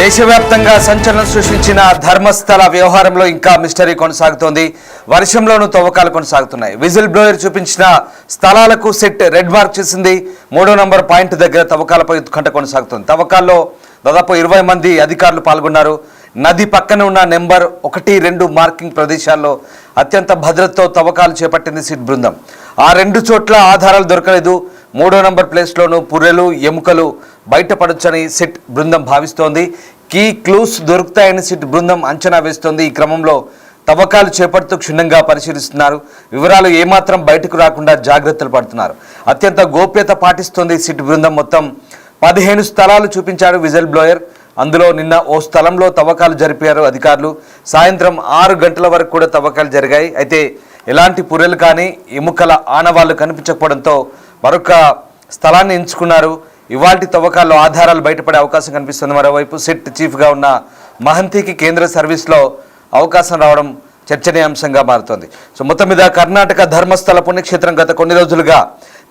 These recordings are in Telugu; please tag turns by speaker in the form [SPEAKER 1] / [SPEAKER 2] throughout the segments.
[SPEAKER 1] దేశవ్యాప్తంగా సంచలనం సృష్టించిన ధర్మస్థల వ్యవహారంలో ఇంకా మిస్టరీ కొనసాగుతోంది. వర్షంలోనూ తవ్వకాలు కొనసాగుతున్నాయి. విజిల్ బ్లోయర్ చూపించిన స్థలాలకు సెట్ రెడ్ మార్క్ చేసింది. 3వ నంబర్ పాయింట్ దగ్గర తవ్వకాలపై ఉత్కంఠ కొనసాగుతోంది. తవ్వకాల్లో దాదాపు 20 మంది అధికారులు పాల్గొన్నారు. నది పక్కన ఉన్న నెంబర్ 1, 2 మార్కింగ్ ప్రదేశాల్లో అత్యంత భద్రతతో తవ్వకాలు చేపట్టింది సిట్ బృందం. ఆ 2 చోట్ల ఆధారాలు దొరకలేదు. 3వ నంబర్ ప్లేస్లోనూ పుర్రెలు, ఎముకలు బయటపడొచ్చని సిట్ బృందం భావిస్తోంది. కీ క్లూస్ దొరుకుతాయని సిట్ బృందం అంచనా వేస్తోంది. ఈ క్రమంలో తవ్వకాలు చేపడుతూ క్షుణ్ణంగా పరిశీలిస్తున్నారు. వివరాలు ఏమాత్రం బయటకు రాకుండా జాగ్రత్తలు పడుతున్నారు. అత్యంత గోప్యత పాటిస్తోంది సిట్ బృందం. మొత్తం 15 స్థలాలు చూపించాడు విజిల్ బ్లోయర్. అందులో నిన్న ఓ స్థలంలో తవ్వకాలు జరిపారు అధికారులు. సాయంత్రం 6 గంటల వరకు కూడా తవ్వకాలు జరిగాయి. అయితే ఎలాంటి పుర్రెలు కానీ ఎముకల ఆనవాళ్లు కనిపించకపోవడంతో మరొక స్థలాన్ని ఎంచుకున్నారు. ఇవాల్టి తవ్వకాల్లో ఆధారాలు బయటపడే అవకాశం కనిపిస్తుంది. మరోవైపు సిట్ చీఫ్గా ఉన్న మహంతికి కేంద్ర సర్వీస్లో అవకాశం రావడం చర్చనీయాంశంగా మారుతోంది. సో మొత్తం మీద కర్ణాటక ధర్మస్థల పుణ్యక్షేత్రం గత కొన్ని రోజులుగా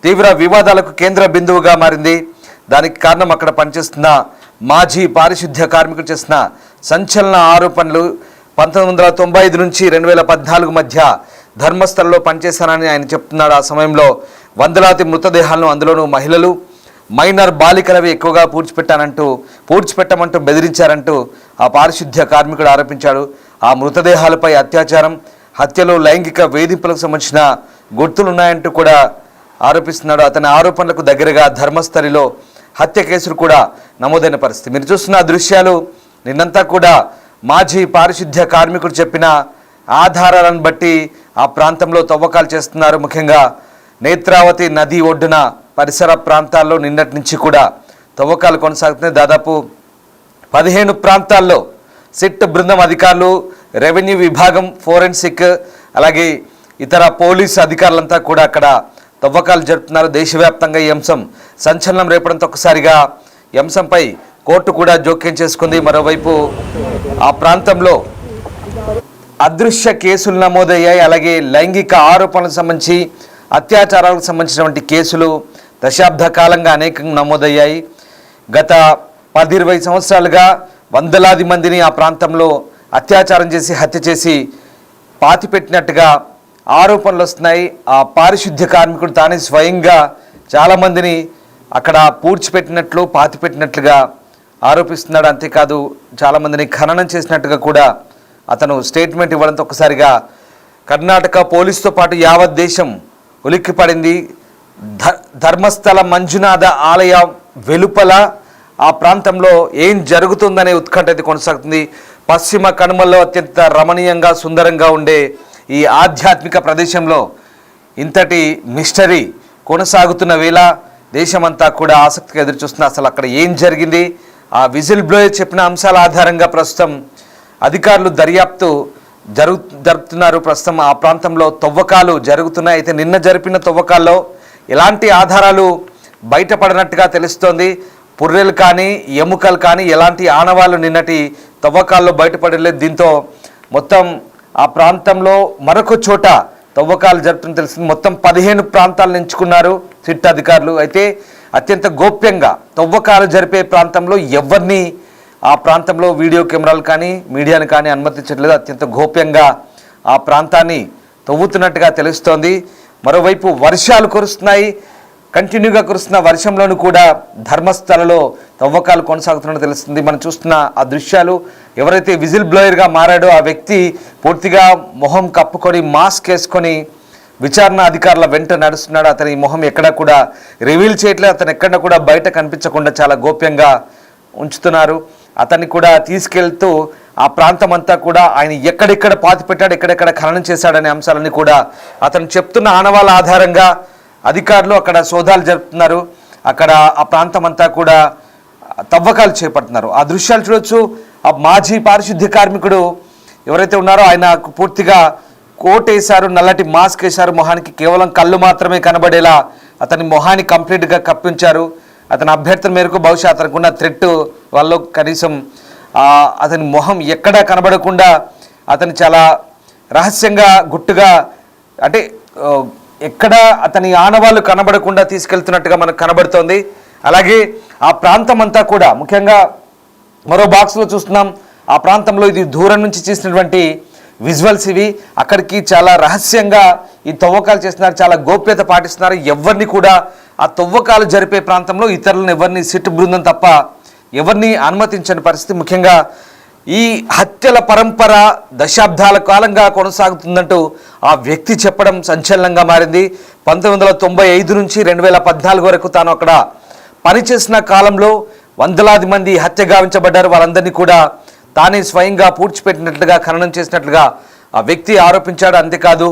[SPEAKER 1] తీవ్ర వివాదాలకు కేంద్ర బిందువుగా మారింది. దానికి కారణం అక్కడ పనిచేస్తున్న మాజీ పారిశుద్ధ్య కార్మికులు చేసిన సంచలన ఆరోపణలు. 1995 నుంచి 2014 మధ్య ధర్మస్థలలో పనిచేశానని ఆయన చెప్తున్నాడు. ఆ సమయంలో వందలాది మృతదేహాలను, అందులోనూ మహిళలు, మైనర్ బాలికలవి ఎక్కువగా పూడ్చిపెట్టమంటూ బెదిరించారంటూ ఆ పారిశుద్ధ్య కార్మికుడు ఆరోపించాడు. ఆ మృతదేహాలపై అత్యాచారం, హత్యలు, లైంగిక వేధింపులకు సంబంధించిన గుర్తులున్నాయంటూ కూడా ఆరోపిస్తున్నాడు. అతని ఆరోపణలకు దగ్గరగా ధర్మస్థలిలో హత్య కేసులు కూడా నమోదైన పరిస్థితి. మీరు చూస్తున్న దృశ్యాలు నిన్నంతా కూడా మాజీ పారిశుద్ధ్య కార్మికుడు చెప్పిన ఆధారాలను బట్టి ఆ ప్రాంతంలో తవ్వకాలు చేస్తున్నారు. ముఖ్యంగా నేత్రావతి నది ఒడ్డున పరిసర ప్రాంతాల్లో నిన్నటి నుంచి కూడా తవ్వకాలు కొనసాగుతున్నాయి. దాదాపు 15 ప్రాంతాల్లో సిట్ బృందం అధికారులు, రెవెన్యూ విభాగం, ఫోరెన్సిక్, అలాగే ఇతర పోలీసు అధికారులంతా కూడా అక్కడ తవ్వకాలు జరుపుతున్నారు. దేశవ్యాప్తంగా ఈ అంశం సంచలనం రేపడంతో ఒక్కసారిగా ఈ అంశంపై కోర్టు కూడా జోక్యం చేసుకుంది. మరోవైపు ఆ ప్రాంతంలో అదృశ్య కేసులు నమోదయ్యాయి. అలాగే లైంగిక ఆరోపణలకు సంబంధించి, అత్యాచారాలకు సంబంధించినటువంటి కేసులు దశాబ్ద కాలంగా అనేకంగా నమోదయ్యాయి. గత 10-20 సంవత్సరాలుగా వందలాది మందిని ఆ ప్రాంతంలో అత్యాచారం చేసి, హత్య చేసి పాతిపెట్టినట్టుగా ఆరోపణలు వస్తున్నాయి. ఆ పారిశుద్ధ్య కార్మికుడు తానే స్వయంగా చాలామందిని అక్కడ పూడ్చిపెట్టినట్లు, పాతిపెట్టినట్లుగా ఆరోపిస్తున్నాడు. అంతేకాదు చాలామందిని ఖననం చేసినట్టుగా కూడా అతను స్టేట్మెంట్ ఇవ్వడంతో ఒక్కసారిగా కర్ణాటక పోలీసుతో పాటు యావత్ దేశం ఉలిక్కిపడింది. ధర్మస్థల మంజునాథ ఆలయ వెలుపల ఆ ప్రాంతంలో ఏం జరుగుతుందనే ఉత్కంఠ అయితే కొనసాగుతుంది. పశ్చిమ కనుమల్లో అత్యంత రమణీయంగా, సుందరంగా ఉండే ఈ ఆధ్యాత్మిక ప్రదేశంలో ఇంతటి మిస్టరీ కొనసాగుతున్న వేళ దేశమంతా కూడా ఆసక్తిగా ఎదురుచూస్తుంది. అసలు అక్కడ ఏం జరిగింది? ఆ విజిల్ బ్లోయర్ చెప్పిన అంశాల ఆధారంగా ప్రస్తుతం అధికారులు దర్యాప్తు జరుపుతున్నారు. ప్రస్తుతం ఆ ప్రాంతంలో తవ్వకాలు జరుగుతున్నాయి. అయితే నిన్న జరిపిన తవ్వకాల్లో ఎలాంటి ఆధారాలు బయటపడినట్టుగా తెలుస్తోంది. పుర్రెలు కానీ, ఎముకలు కానీ ఎలాంటి ఆనవాళ్ళు నిన్నటి తవ్వకాల్లో బయటపడలేదు. దీంతో మొత్తం ఆ ప్రాంతంలో మరొక చోట తవ్వకాలు జరుగుతుందని తెలిసింది. మొత్తం 15 ప్రాంతాలను ఎంచుకున్నారు సిట్ అధికారులు. అయితే అత్యంత గోప్యంగా తవ్వకాలు జరిపే ప్రాంతంలో ఎవరిని ఆ ప్రాంతంలో వీడియో కెమెరాలు కానీ, మీడియాని కానీ అనుమతించట్లేదు. అత్యంత గోప్యంగా ఆ ప్రాంతాన్ని తవ్వుతున్నట్టుగా తెలుస్తోంది. మరోవైపు వర్షాలు కురుస్తున్నాయి. కంటిన్యూగా కురుస్తున్న వర్షంలోనూ కూడా ధర్మస్థలలో తవ్వకాలు కొనసాగుతున్నట్టు తెలుస్తుంది. మనం చూస్తున్న ఆ దృశ్యాలు, ఎవరైతే విజిల్ బ్లోయర్గా మారాడో ఆ వ్యక్తి పూర్తిగా మొహం కప్పుకొని, మాస్క్ వేసుకొని విచారణ అధికారుల వెంట నడుస్తున్నాడు. అతని మొహం ఎక్కడా కూడా రివీల్ చేయట్లేదు. అతను ఎక్కడ కూడా బయట కనిపించకుండా చాలా గోప్యంగా ఉంచుతున్నారు. అతన్ని కూడా తీసుకెళ్తూ ఆ ప్రాంతం అంతా కూడా ఆయన ఎక్కడెక్కడ పాతి పెట్టాడు, ఎక్కడెక్కడ ఖననం చేశాడనే అంశాలన్నీ కూడా అతను చెప్తున్న ఆనవాళ్ళ ఆధారంగా అధికారులు అక్కడ సోదాలు జరుపుతున్నారు. అక్కడ ఆ ప్రాంతం అంతా కూడా తవ్వకాలు చేపడుతున్నారు. ఆ దృశ్యాలు చూడొచ్చు. ఆ మాజీ పారిశుద్ధ్య కార్మికుడు ఎవరైతే ఉన్నారో ఆయన పూర్తిగా కోట్ వేశారు, నల్లటి మాస్క్ వేశారు. మొహానికి కేవలం కళ్ళు మాత్రమే కనబడేలా అతని మొహాన్ని కంప్లీట్గా కప్పించారు. అతని అభ్యర్థన మేరకు బహుశా అతనికి ఉన్న థ్రెట్ వల్ల కనీసం అతని మొహం ఎక్కడా కనబడకుండా అతను చాలా రహస్యంగా, గుట్టుగా, అంటే ఎక్కడ అతని ఆనవాళ్ళు కనబడకుండా తీసుకెళ్తున్నట్టుగా మనకు కనబడుతోంది. అలాగే ఆ ప్రాంతం అంతా కూడా ముఖ్యంగా మరో బాక్స్లో చూస్తున్నాం ఆ ప్రాంతంలో ఇది దూరం నుంచి తీసినటువంటి విజువల్స్ ఇవి. అక్కడికి చాలా రహస్యంగా ఈ తవ్వకాలు చేస్తున్నారు, చాలా గోప్యత పాటిస్తున్నారు. ఎవరిని కూడా ఆ తవ్వకాలు జరిపే ప్రాంతంలో ఇతరులను ఎవరిని సిట్ బృందం తప్ప ఎవరిని అనుమతించని పరిస్థితి. ముఖ్యంగా ఈ హత్యల పరంపర దశాబ్దాల కాలంగా కొనసాగుతుందంటూ ఆ వ్యక్తి చెప్పడం సంచలనంగా మారింది. 1995 నుంచి 2014 వరకు తాను అక్కడ పనిచేసిన కాలంలో వందలాది మంది హత్య గావించబడ్డారు. వాళ్ళందరినీ కూడా తానే స్వయంగా పూడ్చిపెట్టినట్లుగా ఖననం చేసినట్లుగా ఆ వ్యక్తి ఆరోపించాడు. అంతేకాదు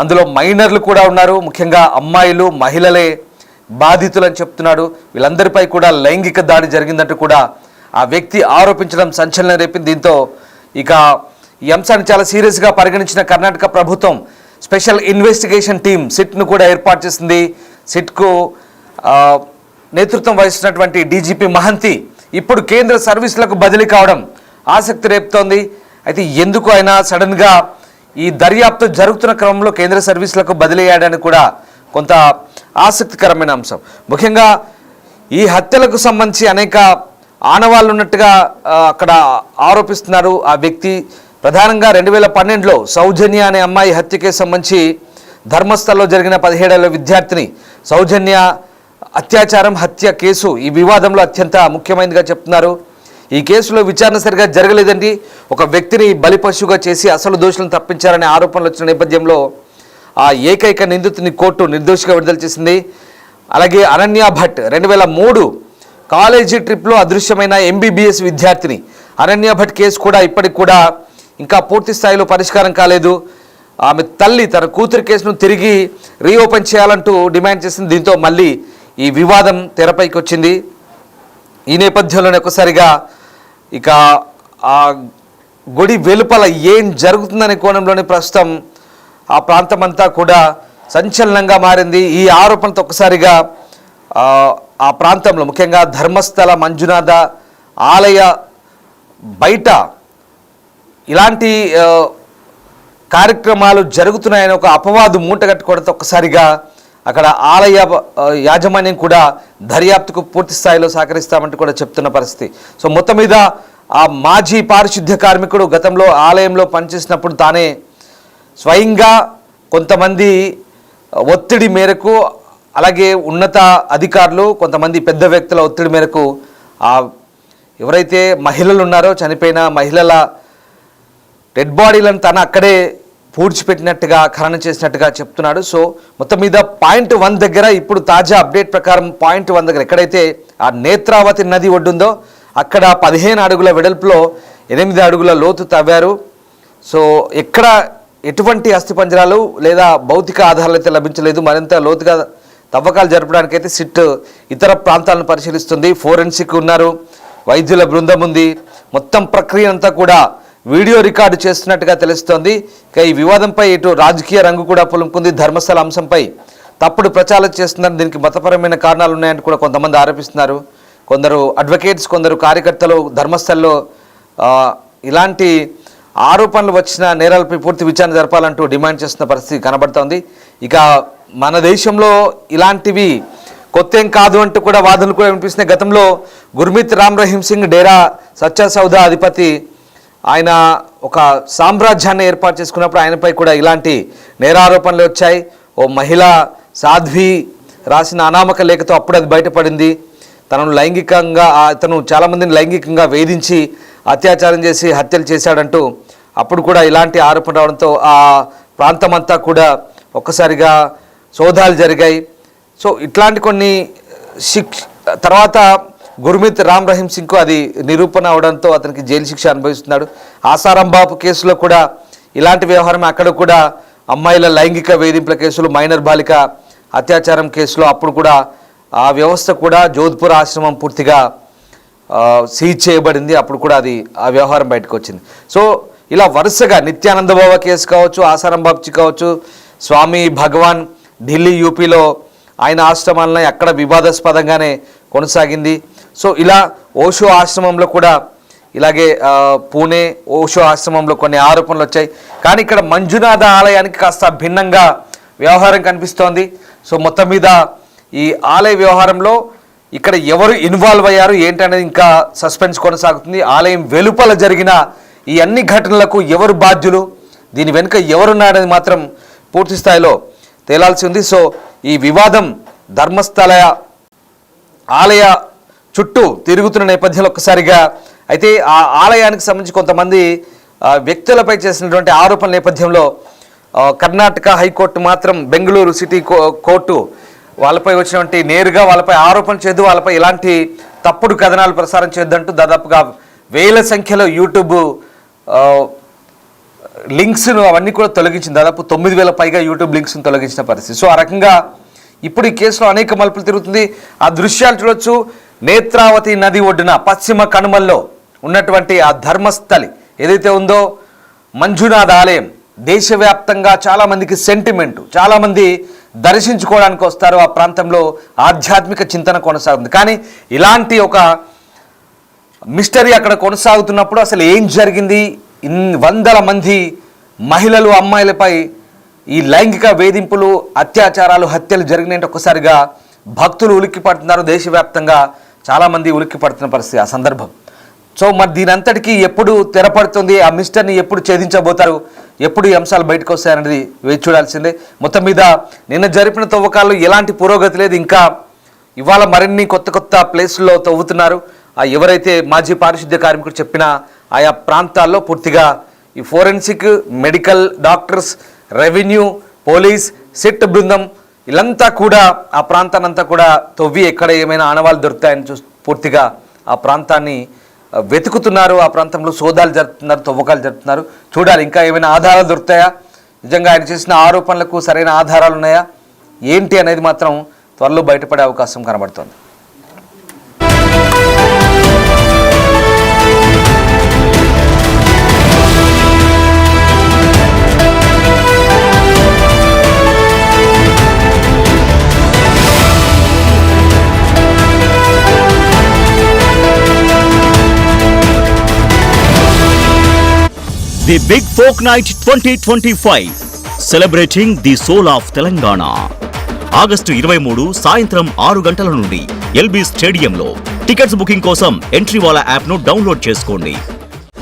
[SPEAKER 1] అందులో మైనర్లు కూడా ఉన్నారు, ముఖ్యంగా అమ్మాయిలు మహిళలే బాధితులు అని చెప్తున్నాడు. వీళ్ళందరిపై కూడా లైంగిక దాడి జరిగిందంటూ కూడా ఆ వ్యక్తి ఆరోపించడం సంచలనం రేపింది. దీంతో ఇక ఈ అంశాన్ని చాలా సీరియస్గా పరిగణించిన కర్ణాటక ప్రభుత్వం స్పెషల్ ఇన్వెస్టిగేషన్ టీమ్ సిట్ను కూడా ఏర్పాటు చేసింది. సిట్కు నేతృత్వం వహిస్తున్నటువంటి డీజీపీ మహంతి ఇప్పుడు కేంద్ర సర్వీసులకు బదిలీ కావడం ఆసక్తి రేపుతోంది. అయితే ఎందుకు అయినా సడన్గా ఈ దర్యాప్తు జరుగుతున్న క్రమంలో కేంద్ర సర్వీసులకు బదిలీ అయ్యాడని కూడా కొంత ఆసక్తికరమైన అంశం. ముఖ్యంగా ఈ హత్యలకు సంబంధించి అనేక ఆనవాళ్ళు ఉన్నట్టుగా అక్కడ ఆరోపిస్తున్నారు ఆ వ్యక్తి. ప్రధానంగా 2012లో సౌజన్య అనే అమ్మాయి హత్యకే సంబంధించి ధర్మస్థల్లో జరిగిన 17 ఏళ్ల విద్యార్థిని సౌజన్య అత్యాచారం హత్య కేసు ఈ వివాదంలో అత్యంత ముఖ్యమైనదిగా చెప్తున్నారు. ఈ కేసులో విచారణ సరిగా జరగలేదండి, ఒక వ్యక్తిని బలిపశువుగా చేసి అసలు దోషులను తప్పించారనే ఆరోపణలు వచ్చిన నేపథ్యంలో ఆ ఏకైక నిందితుని కోర్టు నిర్దోషిగా విడుదల చేసింది. అలాగే అనన్య భట్ 2003 కాలేజీ ట్రిప్లో అదృశ్యమైన MBBS విద్యార్థిని అనన్య భట్ కేసు కూడా ఇప్పటికి కూడా ఇంకా పూర్తి స్థాయిలో పరిష్కారం కాలేదు. ఆమె తల్లి తన కూతురి కేసును తిరిగి రీఓపెన్ చేయాలంటూ డిమాండ్ చేసింది. దీంతో మళ్ళీ ఈ వివాదం తెరపైకి వచ్చింది. ఈ నేపథ్యంలోనే ఒకసారిగా ఇక ఆ గుడి వెలుపల ఏం జరుగుతుందనే కోణంలోనే ప్రస్తుతం ఆ ప్రాంతం అంతా కూడా సంచలనంగా మారింది. ఈ ఆరోపణతో ఒకసారిగా ఆ ప్రాంతంలో ముఖ్యంగా ధర్మస్థల మంజునాథ ఆలయ బయట ఇలాంటి కార్యక్రమాలు జరుగుతున్నాయని ఒక అపవాదు మూటగట్టుకోవడంతో ఒక్కసారిగా అక్కడ ఆలయ యాజమాన్యం కూడా దర్యాప్తుకు పూర్తి స్థాయిలో సహకరిస్తామంటూ కూడా చెప్తున్న పరిస్థితి. సో మొత్తం మీద ఆ మాజీ పారిశుద్ధ్య కార్మికుడు గతంలో ఆలయంలో పనిచేసినప్పుడు తానే స్వయంగా కొంతమంది ఒత్తిడి మేరకు అలాగే ఉన్నత అధికారులు కొంతమంది పెద్ద వ్యక్తుల ఒత్తిడి మేరకు ఎవరైతే మహిళలు ఉన్నారో చనిపోయిన మహిళల డెడ్ బాడీలను తన అక్కడే పూడ్చిపెట్టినట్టుగా ఖననం చేసినట్టుగా చెప్తున్నాడు. సో మొత్తం మీద పాయింట్ 1 దగ్గర ఇప్పుడు తాజా అప్డేట్ ప్రకారం పాయింట్ 1 దగ్గర ఎక్కడైతే ఆ నేత్రావతి నది ఒడ్డుందో అక్కడ 15 అడుగుల వెడల్పులో 8 అడుగుల లోతు తవ్వారు. సో ఎక్కడ ఎటువంటి అస్థిపంజరాలు లేదా భౌతిక ఆధారాలు అయితే లభించలేదు. మరింత లోతుగా తవ్వకాలు జరపడానికైతే సిట్ ఇతర ప్రాంతాలను పరిశీలిస్తుంది. ఫోరెన్సిక్ ఉన్నారు, వైద్యుల బృందం ఉంది. మొత్తం ప్రక్రియ అంతా కూడా వీడియో రికార్డు చేస్తున్నట్టుగా తెలుస్తోంది. ఇక ఈ వివాదంపై ఇటు రాజకీయ రంగు కూడా పులుముకుంది. ధర్మస్థల అంశంపై తప్పుడు ప్రచారం చేస్తున్నారు. దీనికి మతపరమైన కారణాలు ఉన్నాయని కూడా కొంతమంది ఆరోపిస్తున్నారు. కొందరు అడ్వకేట్స్, కొందరు కార్యకర్తలు ధర్మస్థల్లో ఇలాంటి ఆరోపణలు వచ్చిన నేరాలపై పూర్తి విచారణ జరపాలంటూ డిమాండ్ చేస్తున్న పరిస్థితి కనబడుతోంది. ఇక మన దేశంలో ఇలాంటివి కొత్తేం కాదు అంటూ కూడా వాదనలు కూడా వినిపిస్తున్నాయి. గతంలో గుర్మిత్ రామ్ రహీం సింగ్ డేరా సచ్చా సౌదా అధిపతి ఆయన ఒక సామ్రాజ్యాన్ని ఏర్పాటు చేసుకున్నప్పుడు ఆయనపై కూడా ఇలాంటి నేరారోపణలు వచ్చాయి. ఓ మహిళ సాధ్వి రాసిన అనామక లేఖతో అప్పుడు అది బయటపడింది. తను చాలామందిని లైంగికంగా వేధించి అత్యాచారం చేసి హత్యలు చేశాడంటూ అప్పుడు కూడా ఇలాంటి ఆరోపణ రావడంతో ఆ ప్రాంతం అంతా కూడా ఒక్కసారిగా సోదాలు జరిగాయి. సో ఇట్లాంటి కొన్ని తర్వాత గుర్మిత్ రామ్ రహీం సింగ్కు అది నిరూపణ అవడంతో అతనికి జైలు శిక్ష అనుభవిస్తున్నాడు. ఆసారాం బాపు కేసులో కూడా ఇలాంటి వ్యవహారం, అక్కడ కూడా అమ్మాయిల లైంగిక వేధింపుల కేసులు, మైనర్ బాలిక అత్యాచారం కేసులో అప్పుడు కూడా ఆ వ్యవస్థ కూడా జోధ్పూర్ ఆశ్రమం పూర్తిగా సీజ్ చేయబడింది. అప్పుడు కూడా అది ఆ వ్యవహారం బయటకు వచ్చింది. సో ఇలా వరుసగా నిత్యానంద బాబా కేసు కావచ్చు, ఆసారాం బాబ్జీ కావచ్చు, స్వామి భగవాన్ ఢిల్లీ యూపీలో ఆయన ఆశ్రమాలనే అక్కడ వివాదాస్పదంగానే కొనసాగింది. సో ఇలా ఓషో ఆశ్రమంలో కూడా ఇలాగే పూణే ఓషో ఆశ్రమంలో కొన్ని ఆరోపణలు వచ్చాయి. కానీ ఇక్కడ మంజునాథ ఆలయానికి కాస్త భిన్నంగా వ్యవహారం కనిపిస్తోంది. సో మొత్తం మీద ఈ ఆలయ వ్యవహారంలో ఇక్కడ ఎవరు ఇన్వాల్వ్ అయ్యారు ఏంటనేది ఇంకా సస్పెన్స్ కొనసాగుతుంది. ఆలయం వెలుపల జరిగిన ఈ అన్ని ఘటనలకు ఎవరు బాధ్యులు, దీని వెనుక ఎవరున్నారనేది మాత్రం పూర్తి స్థాయిలో తేలాల్సి ఉంది. సో ఈ వివాదం ధర్మస్థల ఆలయ చుట్టూ తిరుగుతున్న నేపథ్యంలో ఒక్కసారిగా అయితే ఆ ఆలయానికి సంబంధించి కొంతమంది వ్యక్తులపై చేసినటువంటి ఆరోపణల నేపథ్యంలో కర్ణాటక హైకోర్టు మాత్రం బెంగళూరు సిటీ కోర్టు వాళ్ళపై వచ్చినటువంటి నేరుగా వాళ్ళపై ఆరోపణ చేయదు, వాళ్ళపై ఎలాంటి తప్పుడు కథనాలు ప్రసారం చేయొద్దంటూ దాదాపుగా వేల సంఖ్యలో యూట్యూబ్ లింక్స్ను అవన్నీ కూడా తొలగించింది. దాదాపు 9,000 పైగా యూట్యూబ్ లింక్స్ను తొలగించిన పరిస్థితి. సో ఆ రకంగా ఇప్పుడు ఈ కేసులో అనేక మలుపులు తిరుగుతుంది. ఆ దృశ్యాలు చూడొచ్చు. నేత్రావతి నది ఒడ్డున పశ్చిమ కనుమల్లో ఉన్నటువంటి ఆ ధర్మస్థలి ఏదైతే ఉందో మంజునాథ్ ఆలయం దేశవ్యాప్తంగా చాలామందికి సెంటిమెంటు, చాలామంది దర్శించుకోవడానికి వస్తారు. ఆ ప్రాంతంలో ఆధ్యాత్మిక చింతన కొనసాగుతుంది. కానీ ఇలాంటి ఒక మిస్టరీ అక్కడ కొనసాగుతున్నప్పుడు అసలు ఏం జరిగింది, వందల మంది మహిళలు అమ్మాయిలపై ఈ లైంగిక వేధింపులు, అత్యాచారాలు, హత్యలు జరిగినట్టు ఒక్కసారిగా భక్తులు ఉలిక్కి పడుతున్నారు. దేశవ్యాప్తంగా చాలామంది ఉలిక్కి పడుతున్న పరిస్థితి ఆ సందర్భం. సో మరి దీని అంతటికీ ఎప్పుడు తెరపడుతుంది, ఆ మిస్టర్ని ఎప్పుడు ఛేదించబోతారు, ఎప్పుడు ఈ అంశాలు బయటకు వస్తాయనేది వేచి చూడాల్సిందే. మొత్తం మీద నిన్న జరిపిన తవ్వకాల్లో ఎలాంటి పురోగతి లేదు. ఇంకా ఇవాళ మరిన్ని కొత్త కొత్త ప్లేసుల్లో తవ్వుతున్నారు. ఎవరైతే మాజీ పారిశుద్ధ్య కార్మికుడు చెప్పిన ఆయా ప్రాంతాల్లో పూర్తిగా ఈ forensic, medical, doctors, revenue, police, SIT బృందం వీళ్ళంతా కూడా ఆ ప్రాంతాన్నంతా కూడా తవ్వి ఎక్కడ ఏమైనా ఆనవాళ్ళు దొరుకుతాయని పూర్తిగా ఆ ప్రాంతాన్ని వెతుకుతున్నారు. ఆ ప్రాంతంలో సోదాలు జరుపుతున్నారు, తవ్వకాలు జరుపుతున్నారు. చూడాలి ఇంకా ఏమైనా ఆధారాలు దొరుకుతాయా, నిజంగా ఆయన చేసిన ఆరోపణలకు సరైన ఆధారాలు ఉన్నాయా ఏంటి అనేది మాత్రం త్వరలో బయటపడే అవకాశం కనబడుతోంది.
[SPEAKER 2] The Big Folk Night 2025 celebrating the soul of Telangana. August 23 సాయంత్రం 6 గంటల నుండి ఎల్బీ స్టేడియంలో. టికెట్స్ బుకింగ్ కోసం ఎంట్రీ వాలా యాప్ను డౌన్లోడ్ చేసుకోండి.